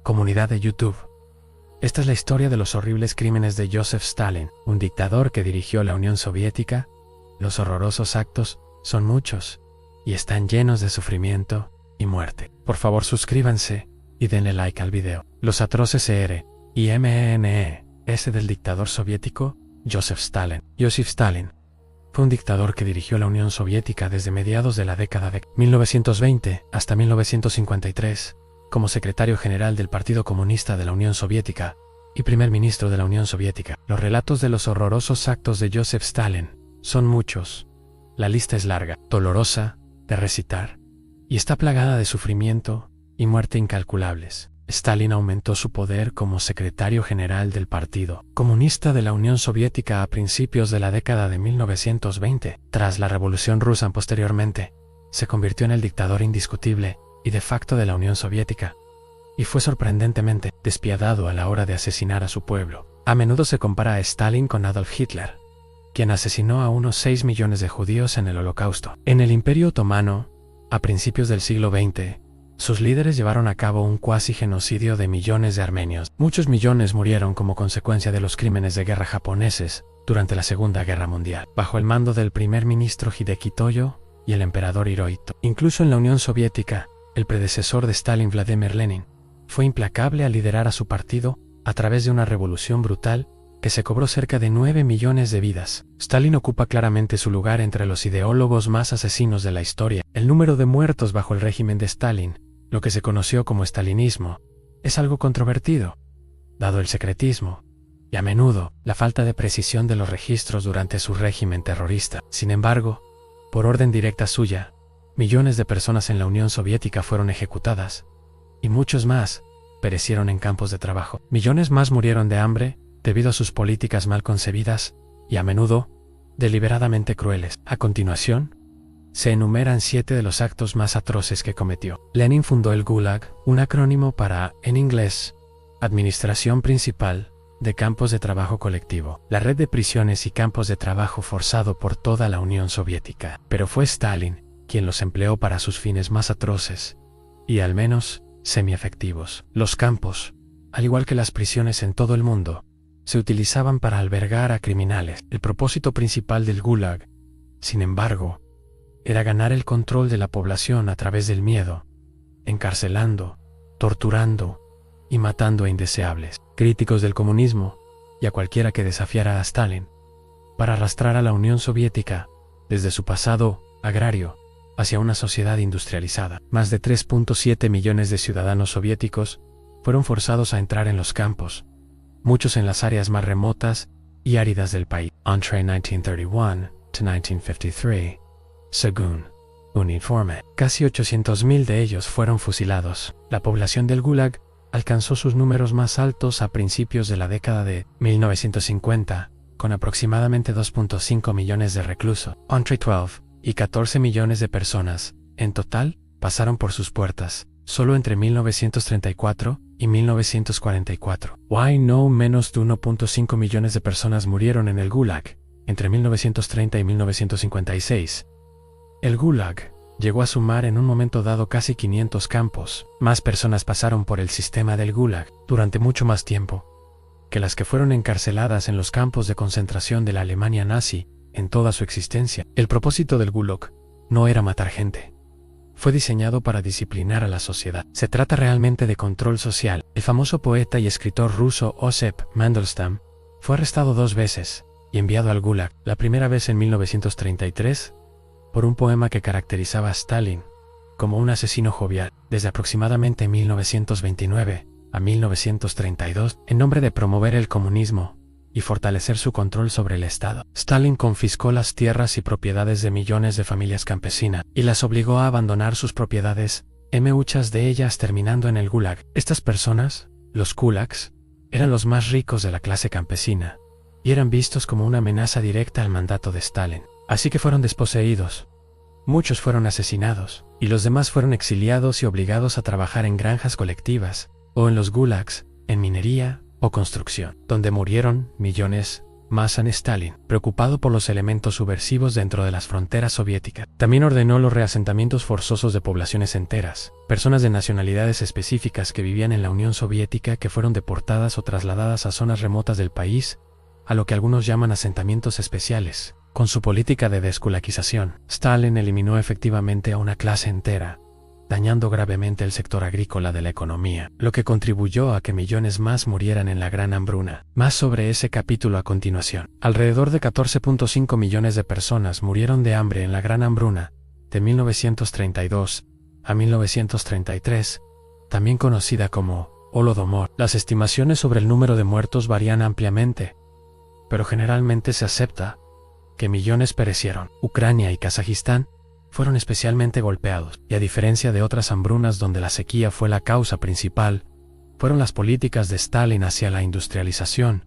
Comunidad de YouTube. Esta es la historia de los horribles crímenes de Joseph Stalin, un dictador que dirigió la Unión Soviética. Los horrorosos actos son muchos y están llenos de sufrimiento y muerte. Por favor, suscríbanse y denle like al video. Los atroces MENES del dictador soviético Joseph Stalin. Joseph Stalin fue un dictador que dirigió la Unión Soviética desde mediados de la década de 1920 hasta 1953 como secretario general del Partido Comunista de la Unión Soviética y primer ministro de la Unión Soviética. Los relatos de los horrorosos actos de Joseph Stalin son muchos. La lista es larga, dolorosa de recitar y está plagada de sufrimiento y muerte incalculables. Stalin aumentó su poder como secretario general del Partido Comunista de la Unión Soviética a principios de la década de 1920. Tras la Revolución Rusa posteriormente, se convirtió en el dictador indiscutible y de facto de la Unión Soviética, y fue sorprendentemente despiadado a la hora de asesinar a su pueblo. A menudo se compara a Stalin con Adolf Hitler, quien asesinó a unos 6 millones de judíos en el Holocausto. En el Imperio Otomano, a principios del siglo XX, sus líderes llevaron a cabo un cuasi genocidio de millones de armenios. Muchos millones murieron como consecuencia de los crímenes de guerra japoneses durante la Segunda Guerra Mundial, bajo el mando del primer ministro Hideki Toyo y el emperador Hirohito. Incluso en la Unión Soviética, el predecesor de Stalin, Vladimir Lenin, fue implacable al liderar a su partido a través de una revolución brutal que se cobró cerca de 9 millones de vidas. Stalin ocupa claramente su lugar entre los ideólogos más asesinos de la historia. El número de muertos bajo el régimen de Stalin, lo que se conoció como stalinismo, es algo controvertido, dado el secretismo y a menudo la falta de precisión de los registros durante su régimen terrorista. Sin embargo, por orden directa suya, millones de personas en la Unión Soviética fueron ejecutadas, y muchos más perecieron en campos de trabajo. Millones más murieron de hambre debido a sus políticas mal concebidas y a menudo deliberadamente crueles. A continuación, se enumeran 7 de los actos más atroces que cometió. Lenin fundó el Gulag, un acrónimo para, en inglés, Administración Principal de Campos de Trabajo Colectivo, la red de prisiones y campos de trabajo forzado por toda la Unión Soviética. Pero fue Stalin quien los empleó para sus fines más atroces y al menos semi-efectivos. Los campos, al igual que las prisiones en todo el mundo, se utilizaban para albergar a criminales. El propósito principal del Gulag, sin embargo, era ganar el control de la población a través del miedo, encarcelando, torturando y matando a indeseables, críticos del comunismo y a cualquiera que desafiara a Stalin, para arrastrar a la Unión Soviética desde su pasado agrario hacia una sociedad industrializada. Más de 3.7 millones de ciudadanos soviéticos fueron forzados a entrar en los campos, muchos en las áreas más remotas y áridas del país. Entre 1931 to 1953, según un informe, casi 800.000 de ellos fueron fusilados. La población del Gulag alcanzó sus números más altos a principios de la década de 1950, con aproximadamente 2.5 millones de reclusos. Entre 12 y 14 millones de personas, en total, pasaron por sus puertas, solo entre 1934 y 1944. No menos de 1.5 millones de personas murieron en el Gulag entre 1930 y 1956. El Gulag llegó a sumar en un momento dado casi 500 campos. Más personas pasaron por el sistema del Gulag durante mucho más tiempo que las que fueron encarceladas en los campos de concentración de la Alemania nazi en toda su existencia. El propósito del Gulag no era matar gente. Fue diseñado para disciplinar a la sociedad. Se trata realmente de control social. El famoso poeta y escritor ruso Osip Mandelstam fue arrestado 2 veces y enviado al Gulag. La primera vez en 1933 por un poema que caracterizaba a Stalin como un asesino jovial. Desde aproximadamente 1929 a 1932, en nombre de promover el comunismo y fortalecer su control sobre el Estado, Stalin confiscó las tierras y propiedades de millones de familias campesinas y las obligó a abandonar sus propiedades, muchas de ellas terminando en el Gulag. Estas personas, los kulaks, eran los más ricos de la clase campesina y eran vistos como una amenaza directa al mandato de Stalin. Así que fueron desposeídos. Muchos fueron asesinados y los demás fueron exiliados y obligados a trabajar en granjas colectivas o en los gulags, en minería o construcción, donde murieron millones más en Stalin, preocupado por los elementos subversivos dentro de las fronteras soviéticas. También ordenó los reasentamientos forzosos de poblaciones enteras, personas de nacionalidades específicas que vivían en la Unión Soviética que fueron deportadas o trasladadas a zonas remotas del país, a lo que algunos llaman asentamientos especiales. Con su política de deskulakización, Stalin eliminó efectivamente a una clase entera, dañando gravemente el sector agrícola de la economía, lo que contribuyó a que millones más murieran en la Gran Hambruna. Más sobre ese capítulo a continuación. Alrededor de 14.5 millones de personas murieron de hambre en la Gran Hambruna, de 1932 a 1933, también conocida como Holodomor. Las estimaciones sobre el número de muertos varían ampliamente, pero generalmente se acepta que millones perecieron. Ucrania y Kazajistán fueron especialmente golpeados, y a diferencia de otras hambrunas donde la sequía fue la causa principal, fueron las políticas de Stalin hacia la industrialización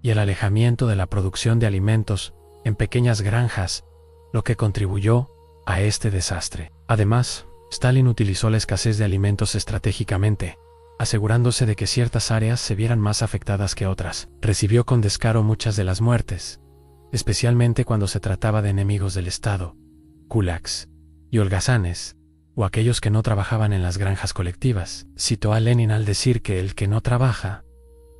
y el alejamiento de la producción de alimentos en pequeñas granjas lo que contribuyó a este desastre. Además, Stalin utilizó la escasez de alimentos estratégicamente, asegurándose de que ciertas áreas se vieran más afectadas que otras. Recibió con descaro muchas de las muertes, especialmente cuando se trataba de enemigos del Estado, kulaks y holgazanes, o aquellos que no trabajaban en las granjas colectivas. Citó a Lenin al decir que el que no trabaja,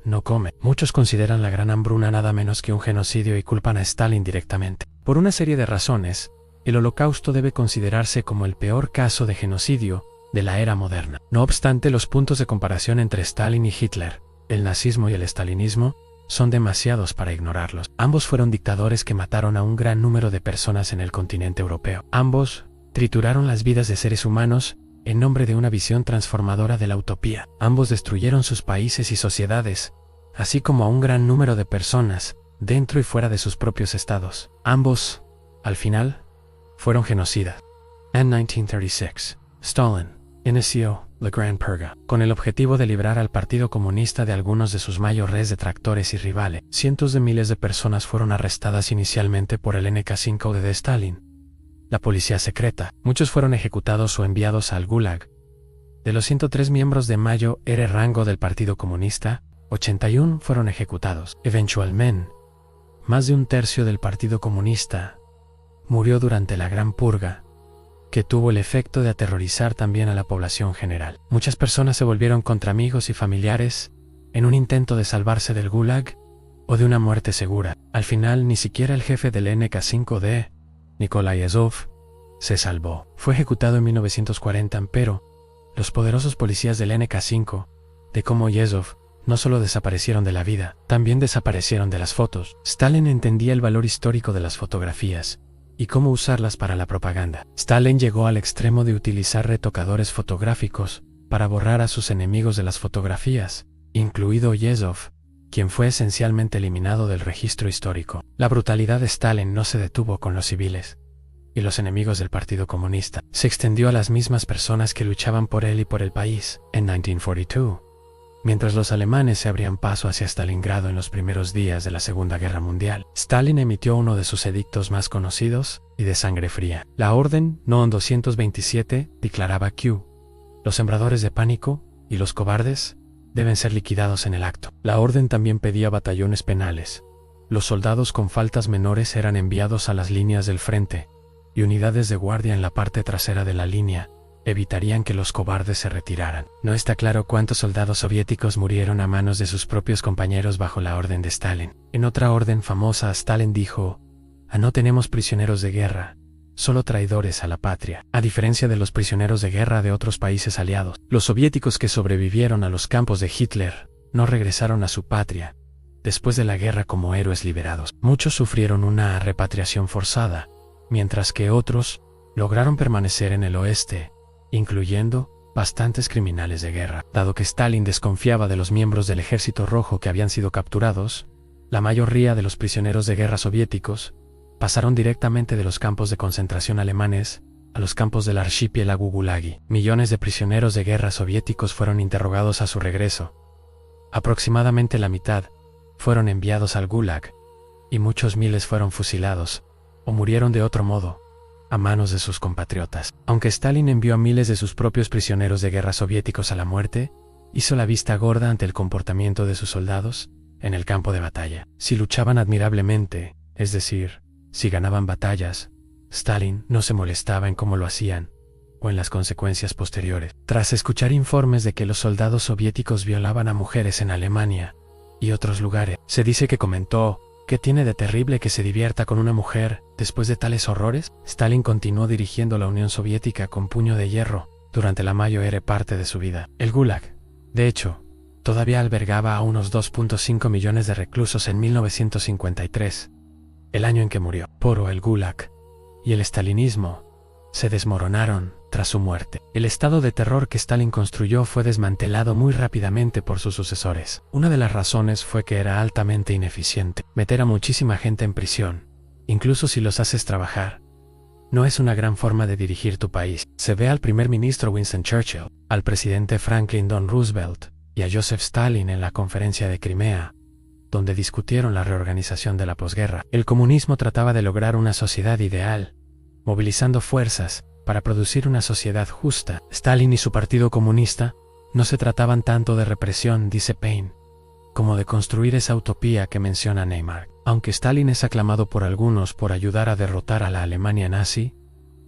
no come. Muchos consideran la Gran Hambruna nada menos que un genocidio y culpan a Stalin directamente. Por una serie de razones, el Holocausto debe considerarse como el peor caso de genocidio de la era moderna. No obstante, los puntos de comparación entre Stalin y Hitler, el nazismo y el stalinismo, son demasiados para ignorarlos. Ambos fueron dictadores que mataron a un gran número de personas en el continente europeo. Ambos trituraron las vidas de seres humanos en nombre de una visión transformadora de la utopía. Ambos destruyeron sus países y sociedades, así como a un gran número de personas, dentro y fuera de sus propios estados. Ambos, al final, fueron genocidas. En 1936, Stalin inició la Gran Purga, con el objetivo de librar al Partido Comunista de algunos de sus mayores detractores y rivales. Cientos de miles de personas fueron arrestadas inicialmente por el NK-5 de Stalin, la policía secreta. Muchos fueron ejecutados o enviados al Gulag. De los 103 miembros de Mayo era el rango del Partido Comunista, 81 fueron ejecutados. Eventualmente, más de un tercio del Partido Comunista murió durante la Gran Purga, que tuvo el efecto de aterrorizar también a la población general. Muchas personas se volvieron contra amigos y familiares en un intento de salvarse del Gulag o de una muerte segura. Al final, ni siquiera el jefe del NK-5D, Nikolai Azov, se salvó. Fue ejecutado en 1940, pero los poderosos policías del NK-5, de Komo y Azov, no solo desaparecieron de la vida, también desaparecieron de las fotos. Stalin entendía el valor histórico de las fotografías y cómo usarlas para la propaganda. Stalin llegó al extremo de utilizar retocadores fotográficos para borrar a sus enemigos de las fotografías, incluido Yezhov, quien fue esencialmente eliminado del registro histórico. La brutalidad de Stalin no se detuvo con los civiles y los enemigos del Partido Comunista. Se extendió a las mismas personas que luchaban por él y por el país. En 1942, mientras los alemanes se abrían paso hacia Stalingrado en los primeros días de la Segunda Guerra Mundial, Stalin emitió uno de sus edictos más conocidos y de sangre fría. La Orden No. 227 declaraba que los sembradores de pánico y los cobardes deben ser liquidados en el acto. La orden también pedía batallones penales. Los soldados con faltas menores eran enviados a las líneas del frente, y unidades de guardia en la parte trasera de la línea evitarían que los cobardes se retiraran. No está claro cuántos soldados soviéticos murieron a manos de sus propios compañeros bajo la orden de Stalin. En otra orden famosa, Stalin dijo: no tenemos prisioneros de guerra, solo traidores a la patria. A diferencia de los prisioneros de guerra de otros países aliados, los soviéticos que sobrevivieron a los campos de Hitler no regresaron a su patria después de la guerra como héroes liberados. Muchos sufrieron una repatriación forzada, mientras que otros lograron permanecer en el oeste, incluyendo bastantes criminales de guerra. Dado que Stalin desconfiaba de los miembros del Ejército Rojo que habían sido capturados, la mayoría de los prisioneros de guerra soviéticos pasaron directamente de los campos de concentración alemanes a los campos del archipiélago Gulagi. Millones de prisioneros de guerra soviéticos fueron interrogados a su regreso. Aproximadamente la mitad fueron enviados al Gulag, y muchos miles fueron fusilados o murieron de otro modo a manos de sus compatriotas. Aunque Stalin envió a miles de sus propios prisioneros de guerra soviéticos a la muerte, hizo la vista gorda ante el comportamiento de sus soldados en el campo de batalla. Si luchaban admirablemente, es decir, si ganaban batallas, Stalin no se molestaba en cómo lo hacían o en las consecuencias posteriores. Tras escuchar informes de que los soldados soviéticos violaban a mujeres en Alemania y otros lugares, se dice que comentó: ¿qué tiene de terrible que se divierta con una mujer después de tales horrores? Stalin continuó dirigiendo la Unión Soviética con puño de hierro durante la mayor parte de su vida. El Gulag, de hecho, todavía albergaba a unos 2.5 millones de reclusos en 1953, el año en que murió. Pero el Gulag y el stalinismo se desmoronaron tras su muerte. El estado de terror que Stalin construyó fue desmantelado muy rápidamente por sus sucesores. Una de las razones fue que era altamente ineficiente. Meter a muchísima gente en prisión, incluso si los haces trabajar, no es una gran forma de dirigir tu país. Se ve al primer ministro Winston Churchill, al presidente Franklin D. Roosevelt y a Joseph Stalin en la conferencia de Crimea, donde discutieron la reorganización de la posguerra. El comunismo trataba de lograr una sociedad ideal, movilizando fuerzas para producir una sociedad justa. Stalin y su partido comunista no se trataban tanto de represión, dice Payne, como de construir esa utopía que menciona Neymar. Aunque Stalin es aclamado por algunos por ayudar a derrotar a la Alemania nazi,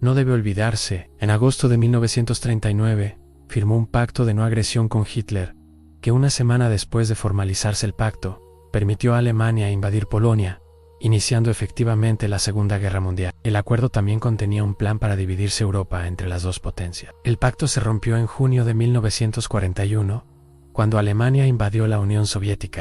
no debe olvidarse, en agosto de 1939, firmó un pacto de no agresión con Hitler, que una semana después de formalizarse el pacto, permitió a Alemania invadir Polonia, iniciando efectivamente la Segunda Guerra Mundial. El acuerdo también contenía un plan para dividirse Europa entre las dos potencias. El pacto se rompió en junio de 1941, cuando Alemania invadió la Unión Soviética.